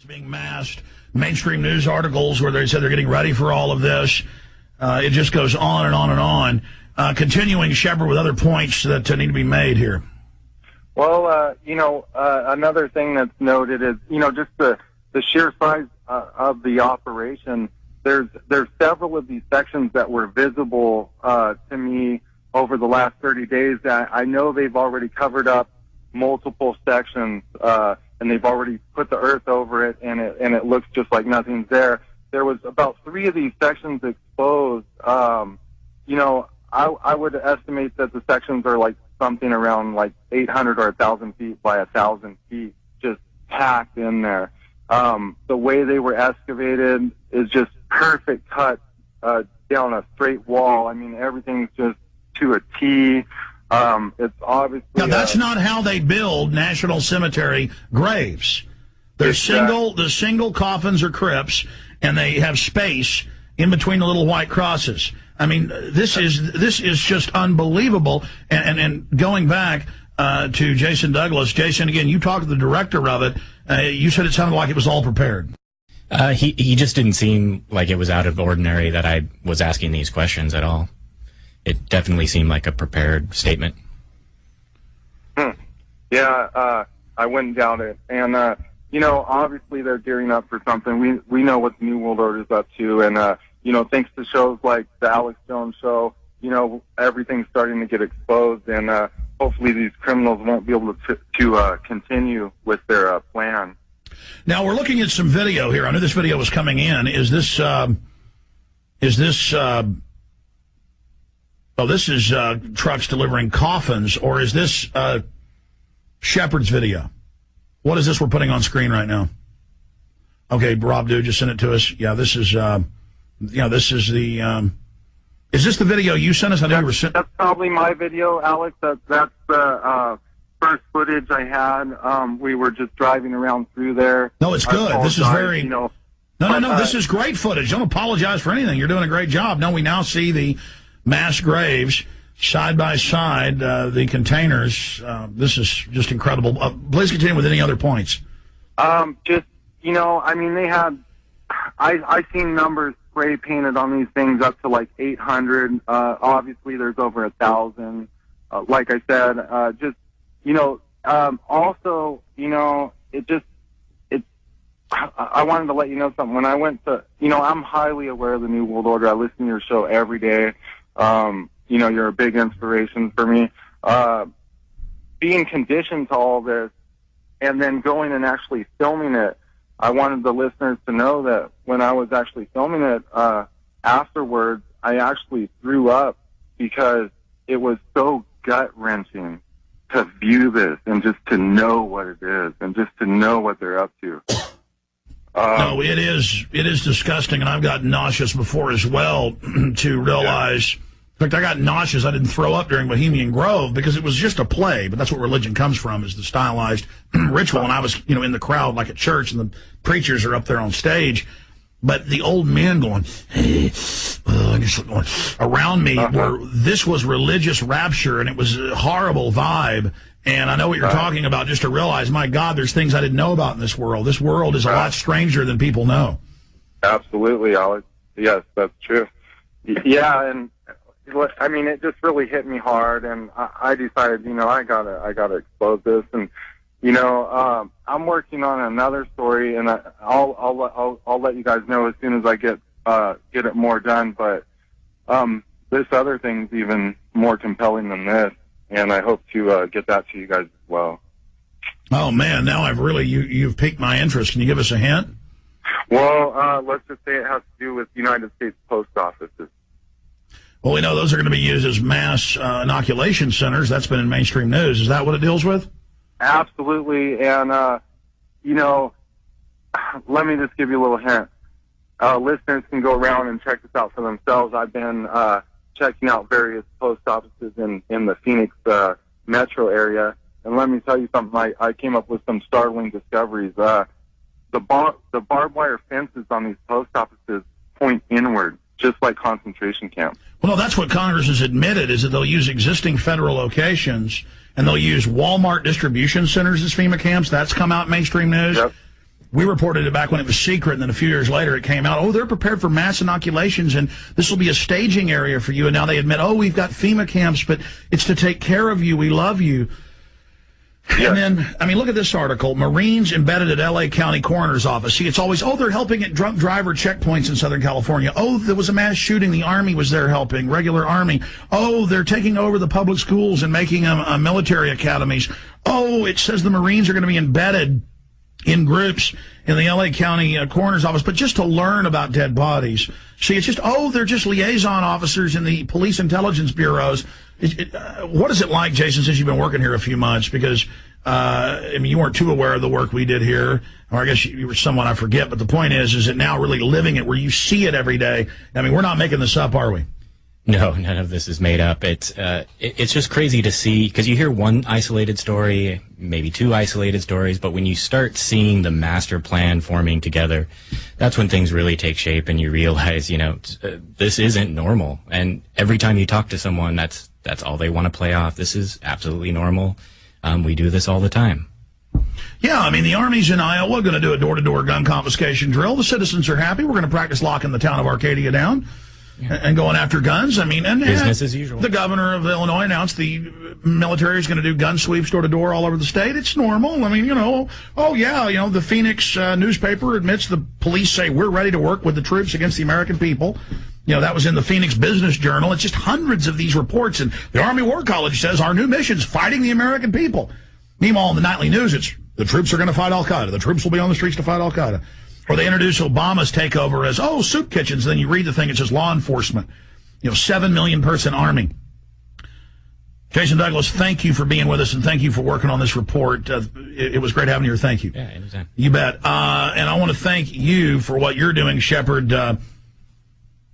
Being masked, mainstream news articles where they said they're getting ready for all of this. It just goes on and on and on. Continuing, Shepard, with other points that need to be made here. Well, another thing that's noted is, just the sheer size of the operation. There's several of these sections that were visible to me over the last 30 days. I know they've already covered up multiple sections, and they've already put the earth over it, and it looks just like nothing's there. There was about 3 of these sections exposed. I would estimate that the sections are like something around like 800 or 1,000 feet by 1,000 feet, just packed in there. The way they were excavated is just perfect cut down a straight wall. I mean, everything's just to a T. It's obviously... Now, that's not how they build National Cemetery graves. They're single coffins or crypts, and they have space in between the little white crosses. I mean, this is just unbelievable. And going back to Jason Douglas, Jason, again, you talked to the director of it. You said it sounded like it was all prepared. He just didn't seem like it was out of ordinary that I was asking these questions at all. It definitely seemed like a prepared statement. Yeah, I wouldn't doubt it. And, obviously they're gearing up for something. We know what the New World Order is up to. And, thanks to shows like the Alex Jones show, everything's starting to get exposed. And hopefully these criminals won't be able to continue with their plan. Now, we're looking at some video here. I knew this video was coming in. This is trucks delivering coffins, or is this Shepard's video? What is this we're putting on screen right now? Okay, Rob Dude just sent it to us. Yeah, this is is this the video you sent us? I know you were sent. That's probably my video, Alex. That's the first footage I had. We were just driving around through there. No, it's good. This is very... No, this is great footage. Don't apologize for anything. You're doing a great job. No, we now see the mass graves side by side, the containers. This is just incredible. Please continue with any other points. They had, I seen numbers spray painted on these things up to like 800. Obviously there's over 1,000. Like I said, I wanted to let you know something. When I went to, I'm highly aware of the New World Order. I listen to your show every day. You're a big inspiration for me. Being conditioned to all this and then going and actually filming it, I wanted the listeners to know that when I was actually filming it, afterwards, I actually threw up because it was so gut-wrenching to view this and just to know what it is and just to know what they're up to. No, it is disgusting, and I've gotten nauseous before as well to realize... Yeah. In fact, I got nauseous. I didn't throw up during Bohemian Grove because it was just a play, but that's what religion comes from, is the stylized ritual. And I was, in the crowd like at church, and the preachers are up there on stage. But the old men going, just going around me, this was religious rapture, and it was a horrible vibe. And I know what you're talking about, just to realize, my God, there's things I didn't know about in this world. This world is a lot stranger than people know. Absolutely, Alex. Yes, that's true. Yeah, and it just really hit me hard, and I decided, I gotta expose this, and I'm working on another story, and I'll let you guys know as soon as I get it more done. But this other thing's even more compelling than this, and I hope to get that to you guys as well. Oh man, now you've piqued my interest. Can you give us a hint? Well, let's just say it has to do with United States post offices. Well, we know those are going to be used as mass inoculation centers. That's been in mainstream news. Is that what it deals with? Absolutely. And, let me just give you a little hint. Listeners can go around and check this out for themselves. I've been checking out various post offices in the Phoenix metro area. And let me tell you something. I came up with some startling discoveries. The barbed wire fences on these post offices point inward, just like concentration camps. Well, no, that's what Congress has admitted, is that they'll use existing federal locations, and they'll use Walmart distribution centers as FEMA camps. That's come out in mainstream news. Yep. We reported it back when it was secret, and then a few years later it came out, oh, they're prepared for mass inoculations, and this will be a staging area for you. And now they admit, oh, we've got FEMA camps, but it's to take care of you. We love you. And then, I mean, look at this article. Marines embedded at L.A. County Coroner's Office. See, it's always, oh, they're helping at drunk driver checkpoints in Southern California. Oh, there was a mass shooting. The Army was there helping, regular Army. Oh, they're taking over the public schools and making them military academies. Oh, it says the Marines are going to be embedded in groups in the L.A. County Coroner's Office, but just to learn about dead bodies. See, it's just, oh, they're just liaison officers in the police intelligence bureaus. What is it like, Jason, since you've been working here a few months? Because, I mean, you weren't too aware of the work we did here, or I guess you were someone I forget, but the point is it now really living it where you see it every day? I mean, we're not making this up, are we? No, none of this is made up. It's just crazy to see, because you hear one isolated story, maybe two isolated stories, but when you start seeing the master plan forming together, that's when things really take shape and you realize, this isn't normal. And every time you talk to someone, that's all they want to play off. This is absolutely normal. We do this all the time. Yeah, I mean, the Army's in Iowa going to do a door-to-door gun confiscation drill. The citizens are happy. We're going to practice locking the town of Arcadia down. And going after guns. I mean, and business as usual. The governor of Illinois announced the military is going to do gun sweeps door to door all over the state. It's normal. I mean, the Phoenix newspaper admits the police say we're ready to work with the troops against the American people. That was in the Phoenix Business Journal. It's just hundreds of these reports. And the Army War College says our new mission is fighting the American people. Meanwhile, in the nightly news, it's the troops are going to fight Al-Qaeda. The troops will be on the streets to fight Al-Qaeda. Or they introduce Obama's takeover as, soup kitchens. Then you read the thing, it says law enforcement. 7 million person army. Jason Douglas, thank you for being with us, and thank you for working on this report. It was great having you here. Thank you. Yeah, anytime. You bet. And I want to thank you for what you're doing, Shepard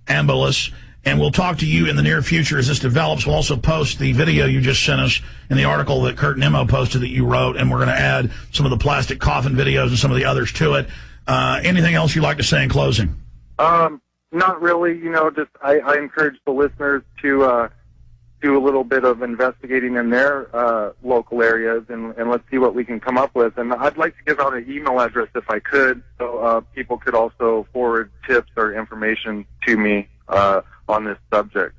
Ambulis. And we'll talk to you in the near future as this develops. We'll also post the video you just sent us in the article that Kurt Nimmo posted that you wrote, and we're going to add some of the plastic coffin videos and some of the others to it. Anything else you'd like to say in closing? Not really. Just I encourage the listeners to do a little bit of investigating in their local areas, and let's see what we can come up with. And I'd like to give out an email address if I could, so people could also forward tips or information to me on this subject.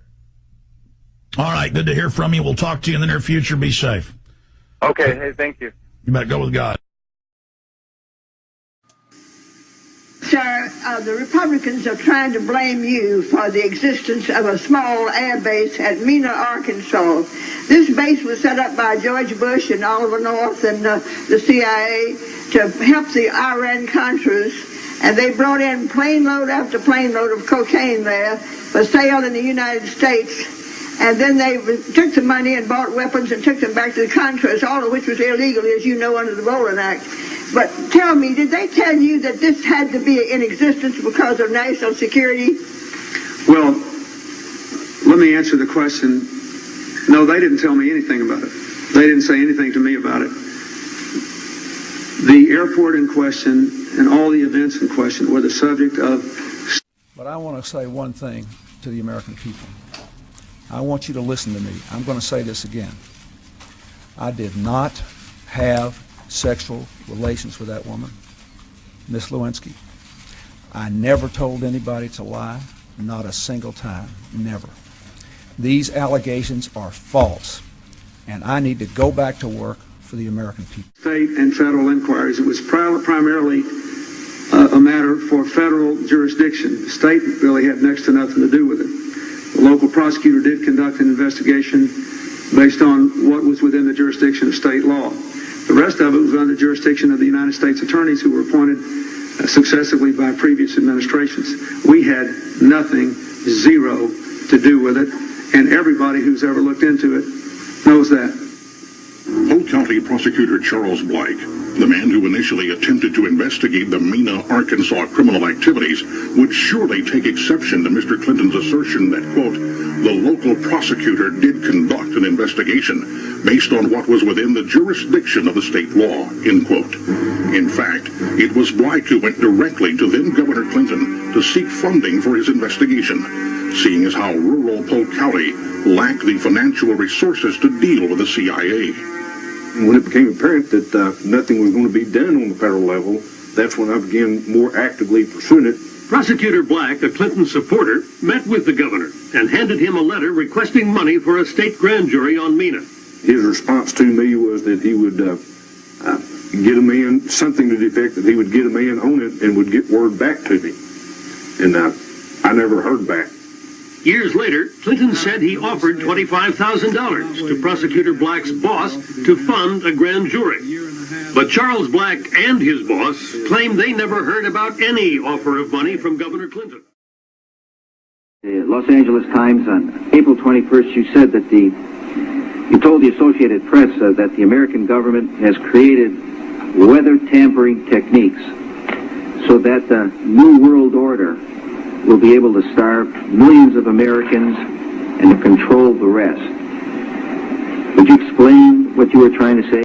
All right. Good to hear from you. We'll talk to you in the near future. Be safe. Okay. Hey, thank you. You better go with God. Sir, the Republicans are trying to blame you for the existence of a small air base at Mena, Arkansas. This base was set up by George Bush and Oliver North and the CIA to help the Iran-Contras, and they brought in plane load after plane load of cocaine there for sale in the United States. And then they took the money and bought weapons and took them back to the Contras, all of which was illegal, as you know, under the Bolin Act. But tell me, did they tell you that this had to be in existence because of national security? Well, let me answer the question. No, they didn't tell me anything about it. They didn't say anything to me about it. The airport in question and all the events in question were the subject of... But I want to say one thing to the American people. I want you to listen to me. I'm going to say this again. I did not have sexual relations with that woman, Miss Lewinsky. I never told anybody to lie, not a single time, never. These allegations are false, and I need to go back to work for the American people. State and federal inquiries. It was primarily a matter for federal jurisdiction. The state really had next to nothing to do with it. The local prosecutor did conduct an investigation based on what was within the jurisdiction of state law. The rest of it was under jurisdiction of the United States attorneys who were appointed successively by previous administrations. We had nothing, zero, to do with it, and everybody who's ever looked into it knows that. Polk County Prosecutor Charles Blake, the man who initially attempted to investigate the Mena, Arkansas criminal activities, would surely take exception to Mr. Clinton's assertion that, quote, the local prosecutor did conduct an investigation based on what was within the jurisdiction of the state law, end quote. In fact, it was Blake who went directly to then Governor Clinton to seek funding for his investigation, seeing as how rural Polk County lacked the financial resources to deal with the CIA. When it became apparent that nothing was going to be done on the federal level, that's when I began more actively pursuing it. Prosecutor Black, a Clinton supporter, met with the governor and handed him a letter requesting money for a state grand jury on Mena. His response to me was that he would get a man, something to the effect that he would get a man on it and would get word back to me. And I never heard back. Years later, Clinton said he offered $25,000 to Prosecutor Black's boss to fund a grand jury. But Charles Black and his boss claim they never heard about any offer of money from Governor Clinton. The Los Angeles Times on April 21st, you said that you told the Associated Press that the American government has created weather tampering techniques so that the New World Order will be able to starve millions of Americans and to control the rest. Would you explain what you were trying to say?